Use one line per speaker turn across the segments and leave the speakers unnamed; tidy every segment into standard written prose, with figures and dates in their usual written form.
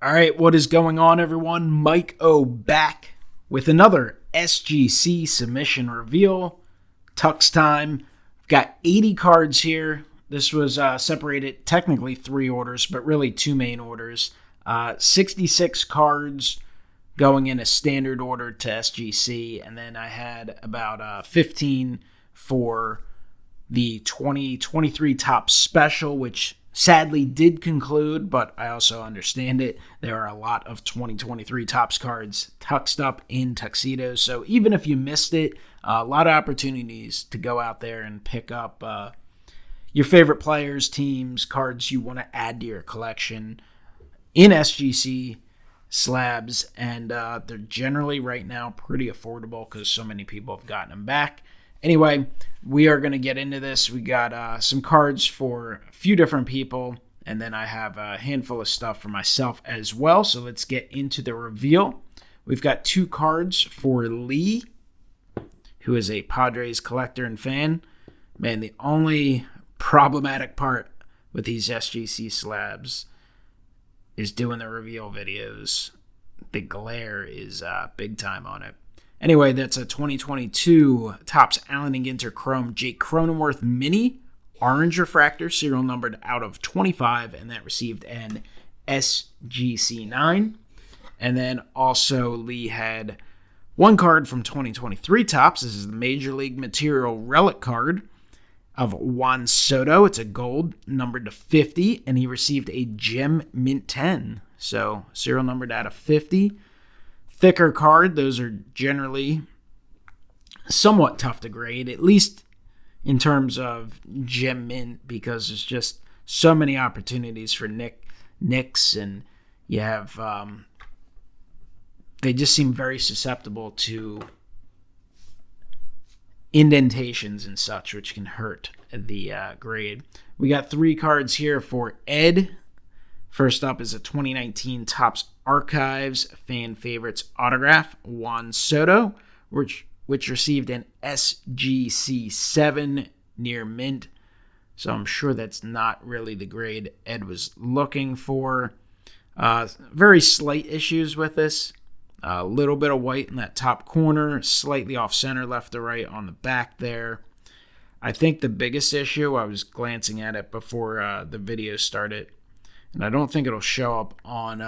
All right, what is going on, everyone? MikeO back with another SGC submission reveal. Tux time. We've got 80 cards here. This was separated, technically 3 orders, but really 2 main orders. 66 cards going in a standard order to SGC, and then I had about 15 for the 2023 Top Special, which sadly did conclude, but I also understand it. There are a lot of 2023 Topps cards tuxed up in tuxedos, so even if you missed it, a lot of opportunities to go out there and pick up your favorite players, teams, cards you want to add to your collection in SGC slabs, and they're generally right now pretty affordable because so many people have gotten them back. Anyway, we are going to get into this. We got some cards for a few different people, and then I have a handful of stuff for myself as well. So let's get into the reveal. We've got 2 cards for Lee, who is a Padres collector and fan. Man, the only problematic part with these SGC slabs is doing the reveal videos. The glare is big time on it. Anyway, that's a 2022 Topps Allen & Ginter Chrome Jake Cronenworth Mini Orange Refractor, serial numbered out of 25, and that received an SGC 9. And then also Lee had 1 card from 2023 Topps. This is the Major League Material Relic card of Juan Soto. It's a gold, numbered to 50, and he received a Gem Mint 10. So serial numbered out of 50. Thicker card, those are generally somewhat tough to grade, at least in terms of gem mint, because there's just so many opportunities for nicks, and you have they just seem very susceptible to indentations and such, which can hurt the grade. We got 3 cards here for Ed. First up is a 2019 Topps Archives Fan Favorites Autograph, Juan Soto, which received an SGC 7 near mint. So I'm sure that's not really the grade Ed was looking for. Very slight issues with this. A little bit of white in that top corner, slightly off center, left to right on the back there. I think the biggest issue, I was glancing at it before the video started, and I don't think it'll show up on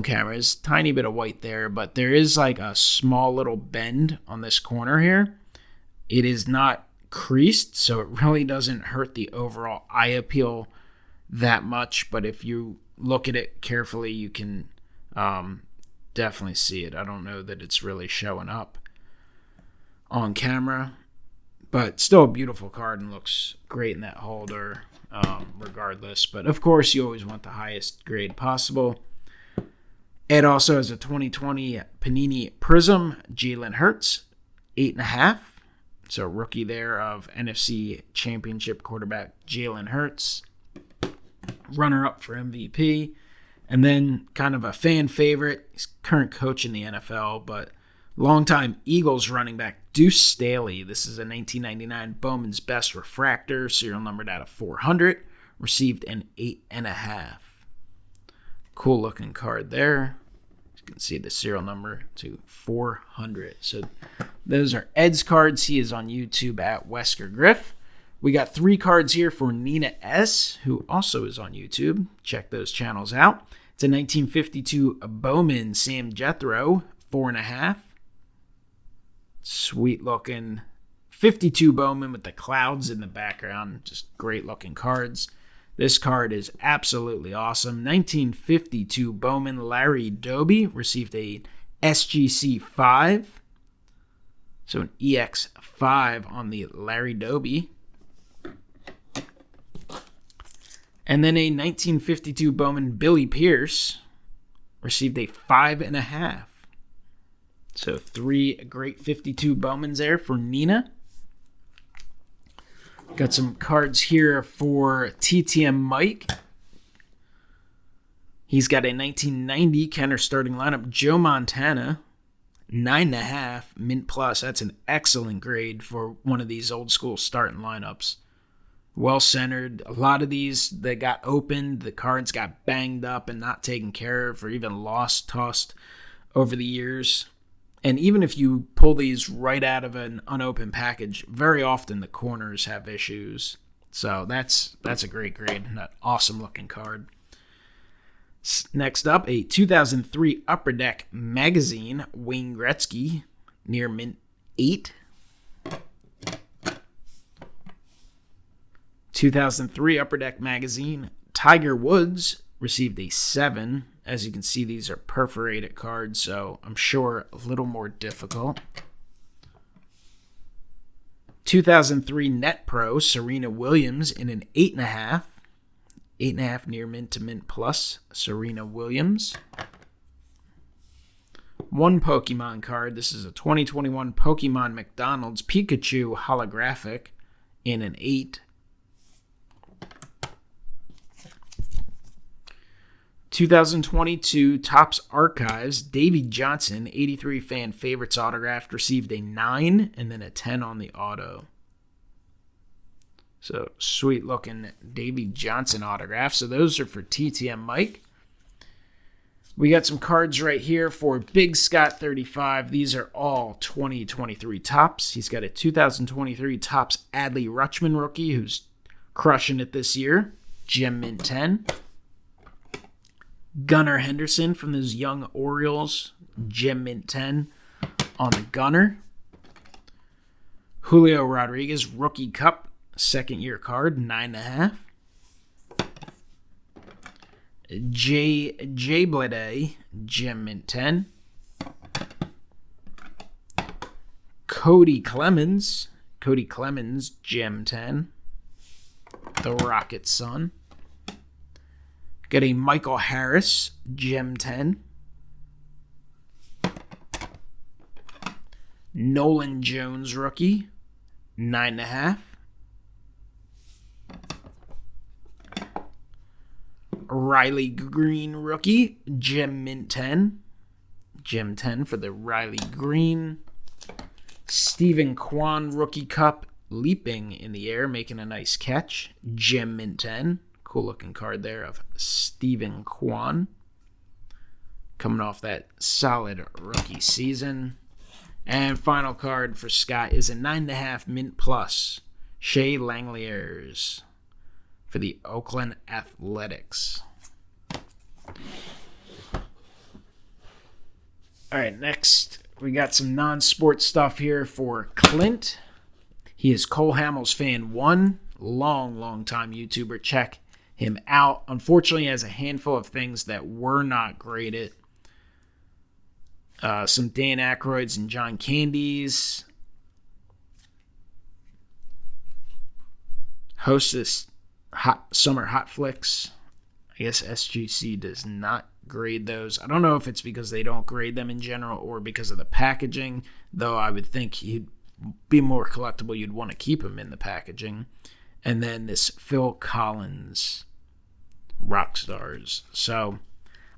camera. There's a tiny bit of white there, but there is like a small little bend on this corner here. It is not creased, so it really doesn't hurt the overall eye appeal that much, but if you look at it carefully, you can definitely see it. I don't know that it's really showing up on camera, but still a beautiful card and looks great in that holder regardless. But of course, you always want the highest grade possible. Ed also has a 2020 Panini Prism Jalen Hurts, 8.5. So rookie there of NFC Championship quarterback Jalen Hurts. Runner-up for MVP. And then kind of a fan favorite. He's current coach in the NFL, but longtime Eagles running back Deuce Staley. This is a 1999 Bowman's Best Refractor, serial numbered out of 400. Received an 8.5. Cool looking card there. You can see the serial number to 400. So those are Ed's cards. He is on YouTube at Wesker Griff. We got 3 cards here for Nina S., who also is on YouTube. Check those channels out. It's a 1952 Bowman Sam Jethro, 4.5. Sweet looking 52 Bowman with the clouds in the background. Just great looking cards. This card is absolutely awesome. 1952 Bowman Larry Doby received a SGC 5. So an EX5 on the Larry Doby. And then a 1952 Bowman Billy Pierce received a 5.5. So 3 great 52 Bowmans there for Nina. Got some cards here for TTM Mike. He's got a 1990 Kenner starting lineup Joe Montana, 9.5 mint plus. That's an excellent grade for one of these old school starting lineups. well centered. A lot of these that got opened, the cards got banged up and not taken care of, or even lost, tossed over the years. And even if you pull these right out of an unopened package, very often the corners have issues. So that's a great grade and an awesome looking card. Next up, a 2003 Upper Deck Magazine, Wayne Gretzky, near mint 8. 2003 Upper Deck Magazine, Tiger Woods, received a 7. As you can see, these are perforated cards, so I'm sure a little more difficult. 2003 Net Pro, Serena Williams in an 8.5. 8.5 near mint to mint plus, Serena Williams. One Pokemon card. This is a 2021 Pokemon McDonald's Pikachu holographic in an 8. 2022 Topps Archives, Davey Johnson, 83 fan favorites autographed, received a 9 and then a 10 on the auto. So sweet looking Davey Johnson autograph. So those are for TTM Mike. We got some cards right here for Big Scott 35. These are all 2023 Topps. He's got a 2023 Topps Adley Rutschman rookie who's crushing it this year. Gem mint 10. Gunnar Henderson from those young Orioles, Gem mint 10 on the Gunnar. Julio Rodriguez, Rookie Cup, second year card, 9.5. J Blade, Gem mint 10. Cody Clemens, Gem 10. The Rocket Son. Got a Michael Harris, Gem 10. Nolan Jones rookie, 9.5. Riley Green rookie, Gem mint 10. Gem 10 for the Riley Green. Stephen Kwan rookie cup, leaping in the air, making a nice catch, Gem mint 10. Cool looking card there of Stephen Kwan. Coming off that solid rookie season. And final card for Scott is a 9.5 mint plus. Shea Langeliers for the Oakland Athletics. All right, next we got some non-sport stuff here for Clint. He is Cole Hamels fan 1. Long time YouTuber. Check him out. Unfortunately, he has a handful of things that were not graded. Some Dan Aykroyds and John Candies. Hostess Summer Hot Flicks. I guess SGC does not grade those. I don't know if it's because they don't grade them in general or because of the packaging, though I would think he'd be more collectible. You'd want to keep him in the packaging. And then this Phil Collins Rock Stars. So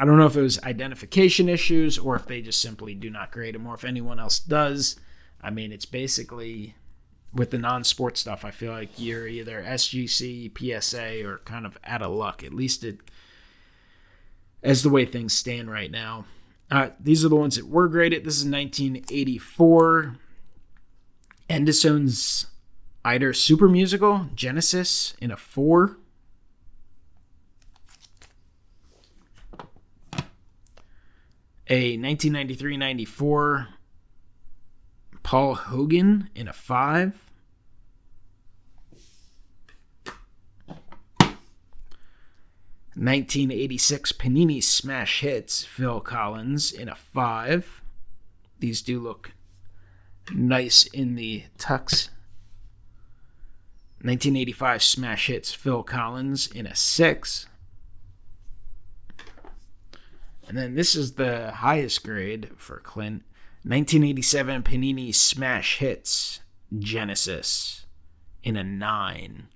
I don't know if it was identification issues or if they just simply do not grade him or if anyone else does. I mean, it's basically with the non-sport stuff, I feel like you're either SGC, PSA, or kind of out of luck. At least it, as the way things stand right now. These are the ones that were graded. This is 1984. Endisone's Eider Super Musical, Genesis, in a 4. A 1993-94 Paul Hogan in a 5. '86 Panini Smash Hits Phil Collins in a 5. These do look nice in the tux. 1985 Smash Hits Phil Collins in a 6. And then this is the highest grade for Clint. 1987 Panini Smash Hits Genesis in a 9.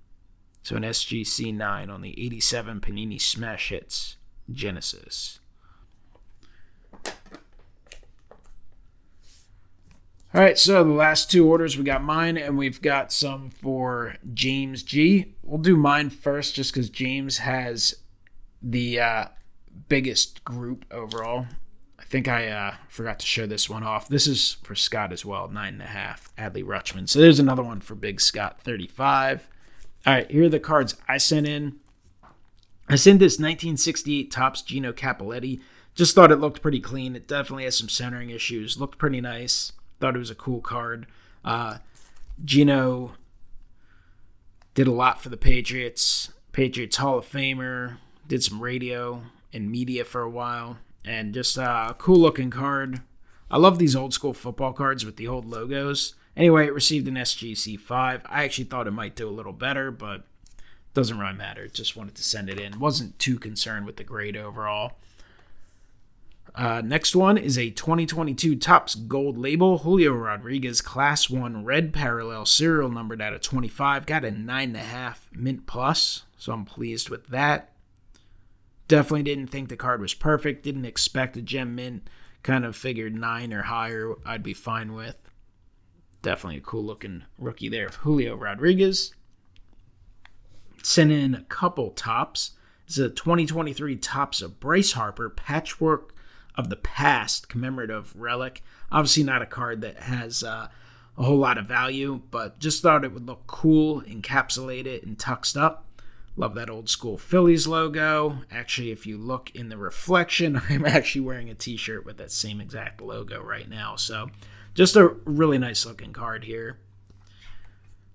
So an SGC 9 on the 87 Panini Smash Hits Genesis. All right, so the last two orders, we got mine and we've got some for James G. We'll do mine first just because James has the biggest group overall. I think I forgot to show this one off. This is for Scott as well, 9.5, Adley Rutschman. So there's another one for Big Scott, 35. All right, here are the cards I sent in. I sent this 1968 Topps Gino Cappelletti. Just thought it looked pretty clean. It definitely has some centering issues. Looked pretty nice. Thought it was a cool card. Gino did a lot for the Patriots. Patriots Hall of Famer. Did some radio and media for a while. And just a cool looking card. I love these old school football cards with the old logos. Anyway, it received an SGC 5. I actually thought it might do a little better, but doesn't really matter. Just wanted to send it in. Wasn't too concerned with the grade overall. Next one is a 2022 Topps Gold Label Julio Rodriguez Class 1 Red Parallel serial numbered out of 25. Got a 9.5 mint plus, so I'm pleased with that. Definitely didn't think the card was perfect. Didn't expect a gem mint. Kind of figured 9 or higher I'd be fine with. Definitely a cool looking rookie there of Julio Rodriguez. Sent in a couple Topps. This is a 2023 Topps of Bryce Harper Patchwork of the Past commemorative relic. Obviously not a card that has a whole lot of value, but just thought it would look cool, encapsulated and tucked up. Love that old school Phillies logo. Actually, if you look in the reflection, I'm actually wearing a t-shirt with that same exact logo right now. So just a really nice looking card here.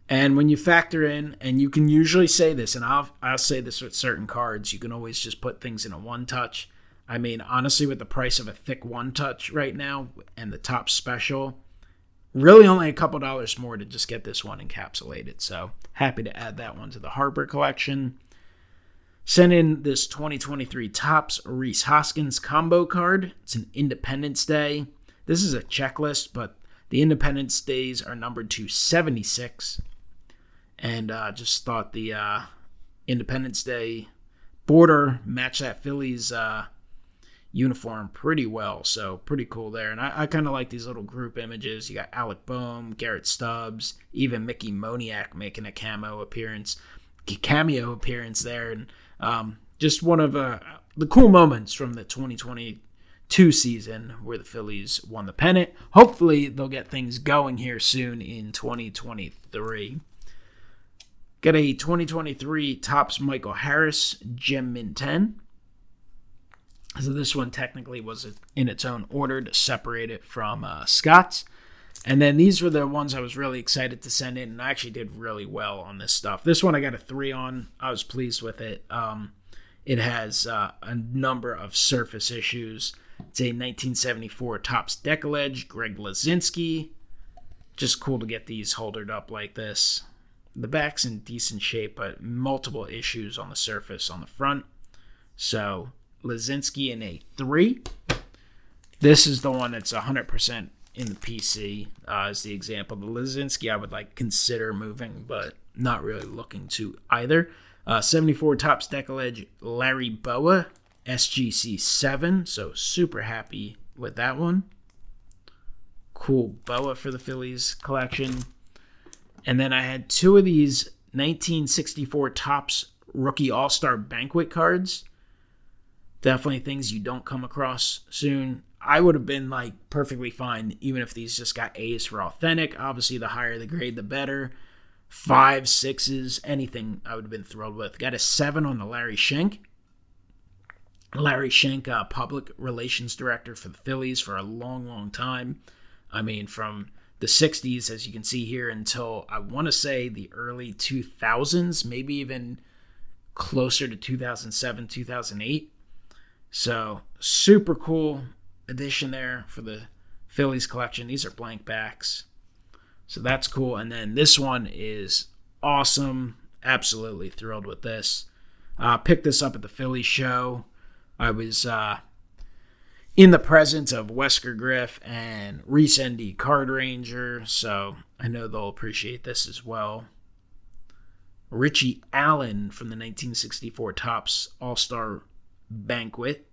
And when you factor in, and you can usually say this, and I'll say this with certain cards, you can always just put things in a one-touch. I mean, honestly, with the price of a thick one-touch right now and the top special, really only a couple dollars more to just get this one encapsulated. So happy to add that one to the Harper collection. Sent in this 2023 Topps Reese Hoskins combo card. It's an Independence Day. This is a checklist, but the Independence Days are numbered to 76. And just thought the Independence Day border matched that Phillies uniform pretty well, so pretty cool there. And I kind of like these little group images. You got Alec Boehm, Garrett Stubbs, even Mickey Moniak making a cameo appearance there, and just one of the cool moments from the 2022 season where the Phillies won the pennant. Hopefully they'll get things going here soon in 2023. Got a 2023 Topps Michael Harris Gem Mint 10. So this one technically was in its own order to separate it from Scott's. And then these were the ones I was really excited to send in, and I actually did really well on this stuff. This one I got a 3 on. I was pleased with it. It has a number of surface issues. It's a 1974 Topps Decollage, Greg Lazinski. Just cool to get these holdered up like this. The back's in decent shape, but multiple issues on the surface on the front. So Lazinski in a 3. This is the one that's 100% in the PC as the example. The Lazinski I would consider moving, but not really looking to either. 74 Topps Decollage Larry Boa SGC 7, so super happy with that one. Cool Boa for the Phillies collection. And then I had 2 of these 1964 Topps Rookie All-Star Banquet cards. Definitely things you don't come across soon. I would have been perfectly fine even if these just got A's for authentic. Obviously, the higher the grade, the better. 5, 6s, anything I would have been thrilled with. Got a 7 on the Larry Schenk. Larry Schenk, public relations director for the Phillies for a long, long time. I mean, from the 60s, as you can see here, until I want to say the early 2000s, maybe even closer to 2007, 2008. So super cool addition there for the Phillies collection. These are blank backs. So that's cool. And then this one is awesome. Absolutely thrilled with this. Picked this up at the Phillies show. I was in the presence of Wesker Griff and Reese Endy Card Ranger, so I know they'll appreciate this as well. Richie Allen from the 1964 Topps All-Star Banquet.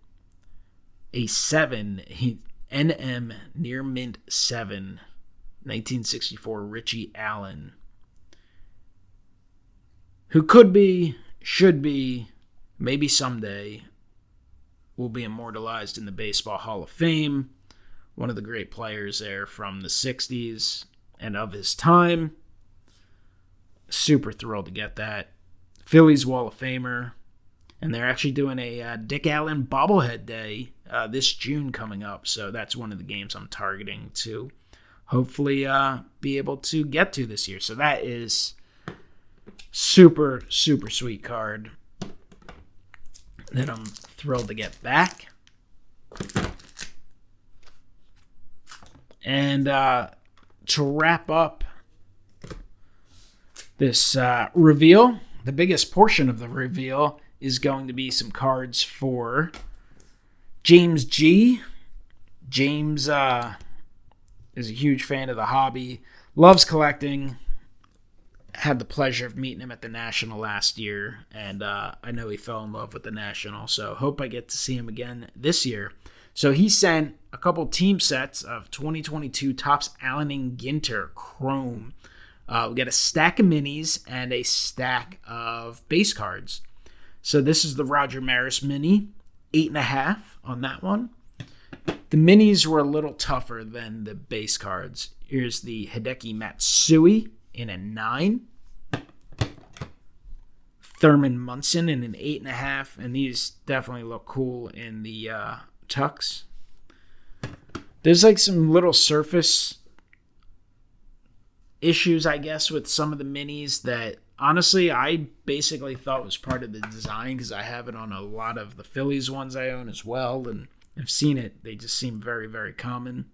A 7, NM Near Mint 7. 1964 Richie Allen, who could be, should be, maybe someday will be immortalized in the Baseball Hall of Fame. One of the great players there from the 60s and of his time. Super thrilled to get that. Phillies Wall of Famer. And they're actually doing a Dick Allen bobblehead day this June coming up. So that's one of the games I'm targeting to hopefully be able to get to this year. So that is super, super sweet card that I'm thrilled to get back. And to wrap up this reveal, the biggest portion of the reveal is going to be some cards for James G. James is a huge fan of the hobby, loves collecting. Had the pleasure of meeting him at the National last year, and I know he fell in love with the National, so hope I get to see him again this year. So he sent a couple team sets of 2022 Topps Allen and Ginter Chrome. We got a stack of minis and a stack of base cards. So this is the Roger Maris mini, 8.5 on that one. The minis were a little tougher than the base cards. Here's the Hideki Matsui in a 9. Thurman Munson in an 8.5. And these definitely look cool in the Tux. There's like some little surface issues, I guess, with some of the minis that honestly I basically thought was part of the design because I have it on a lot of the Phillies ones I own as well, and I've seen it. They just seem very, very common,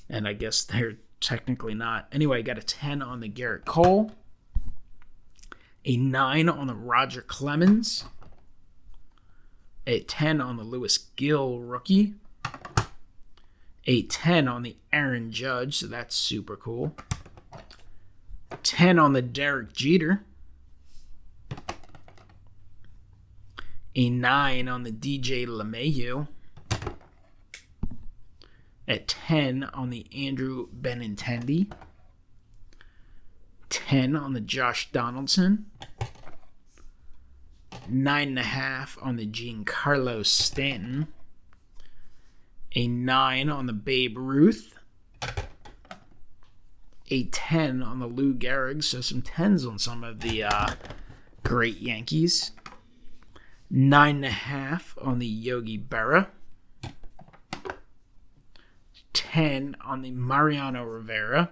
and I guess they're technically not. Anyway, I got a 10 on the Garrett Cole, a 9 on the Roger Clemens, a 10 on the Lewis Gill rookie, a 10 on the Aaron Judge, so that's super cool. 10 on the Derek Jeter. A 9 on the DJ LeMahieu. A 10 on the Andrew Benintendi. 10 on the Josh Donaldson. 9.5 on the Giancarlo Stanton. A 9 on the Babe Ruth. A 10 on the Lou Gehrig, so some 10s on some of the great Yankees. 9.5 on the Yogi Berra. 10 on the Mariano Rivera.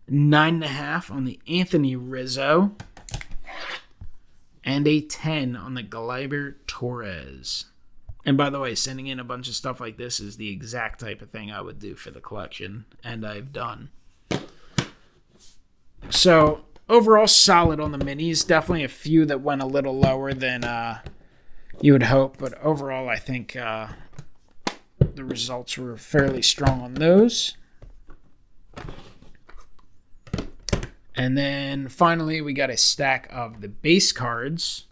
9.5 on the Anthony Rizzo. And a 10 on the Gleyber Torres. And by the way, sending in a bunch of stuff like this is the exact type of thing I would do for the collection, and I've done. So, overall, solid on the minis. Definitely a few that went a little lower than you would hope, but overall, I think the results were fairly strong on those. And then, finally, we got a stack of the base cards.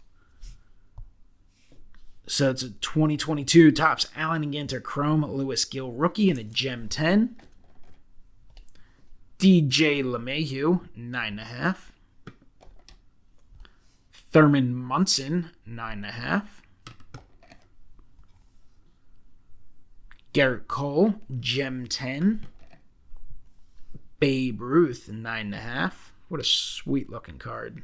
So it's a 2022 Topps Allen and Ginter Chrome Lewis Gill rookie and a Gem 10. DJ LeMahieu, 9.5. Thurman Munson, 9.5. Garrett Cole, Gem 10. Babe Ruth, 9.5. What a sweet looking card.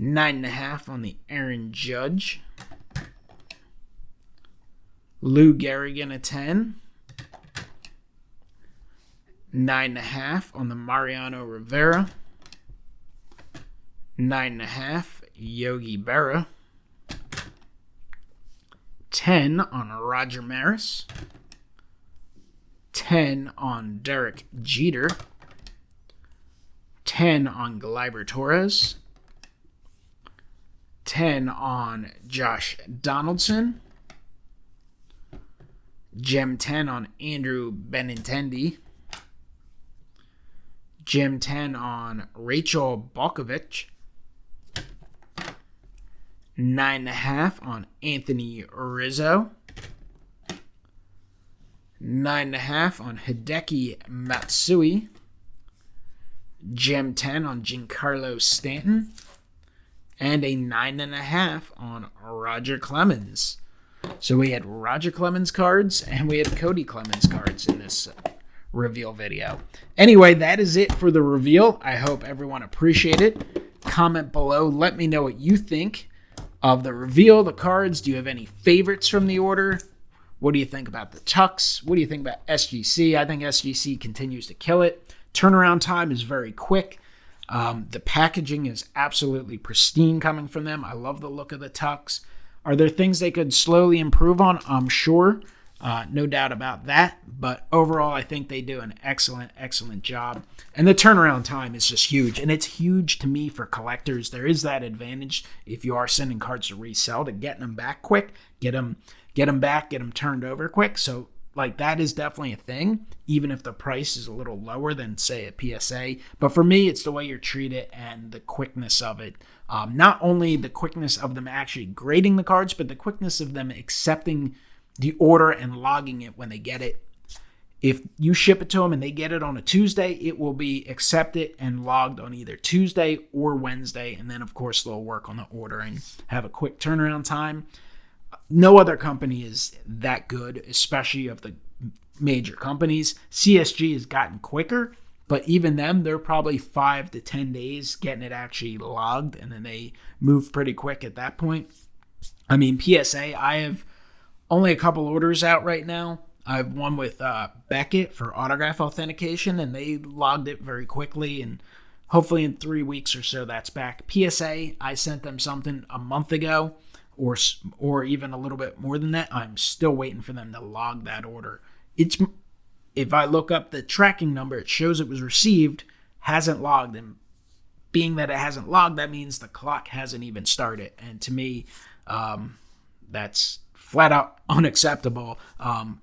9.5 on the Aaron Judge. Lou Gehrig in a 10. 9.5 on the Mariano Rivera. 9.5 Yogi Berra. 10 on Roger Maris. 10 on Derek Jeter. 10 on Gleyber Torres. 10 on Josh Donaldson. Gem 10 on Andrew Benintendi. Gem 10 on Rachel Balkovich. 9.5 on Anthony Rizzo. 9.5 on Hideki Matsui. Gem 10 on Giancarlo Stanton. And a 9.5 on Roger Clemens. So we had Roger Clemens cards and we had Cody Clemens cards in this reveal video. Anyway, that is it for the reveal. I hope everyone appreciated it. Comment below. Let me know what you think of the reveal, the cards. Do you have any favorites from the order? What do you think about the Tux? What do you think about SGC? I think SGC continues to kill it. Turnaround time is very quick. The packaging is absolutely pristine coming from them. I love the look of the Tux. Are there things they could slowly improve on? I'm sure. No doubt about that. But overall, I think they do an excellent, excellent job. And the turnaround time is just huge. And it's huge to me for collectors. There is that advantage if you are sending cards to resell to getting them back quick, get them back, get them turned over quick. So like that is definitely a thing, even if the price is a little lower than, say, a PSA. But for me, it's the way you're treated and the quickness of it. Not only the quickness of them actually grading the cards, but the quickness of them accepting the order and logging it when they get it. If you ship it to them and they get it on a Tuesday, it will be accepted and logged on either Tuesday or Wednesday. And then, of course, they'll work on the order and have a quick turnaround time. No other company is that good, especially of the major companies. CSG has gotten quicker, but even them, they're probably 5 to 10 days getting it actually logged, and then they move pretty quick at that point. I mean, PSA, I have only a couple orders out right now. I have one with Beckett for autograph authentication, and they logged it very quickly, and hopefully in 3 weeks or so that's back. PSA, I sent them something a month ago, or even a little bit more than that. I'm still waiting for them to log that order. If I look up the tracking number, it shows it was received, hasn't logged, and being that it hasn't logged, that means the clock hasn't even started. And to me, that's flat out unacceptable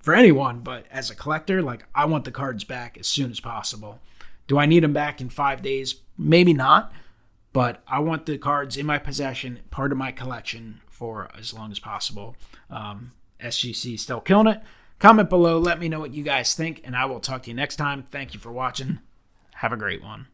for anyone. But as a collector, like, I want the cards back as soon as possible. Do I need them back in 5 days? Maybe not. But I want the cards in my possession, part of my collection, for as long as possible. SGC still killing it. Comment below. Let me know what you guys think, and I will talk to you next time. Thank you for watching. Have a great one.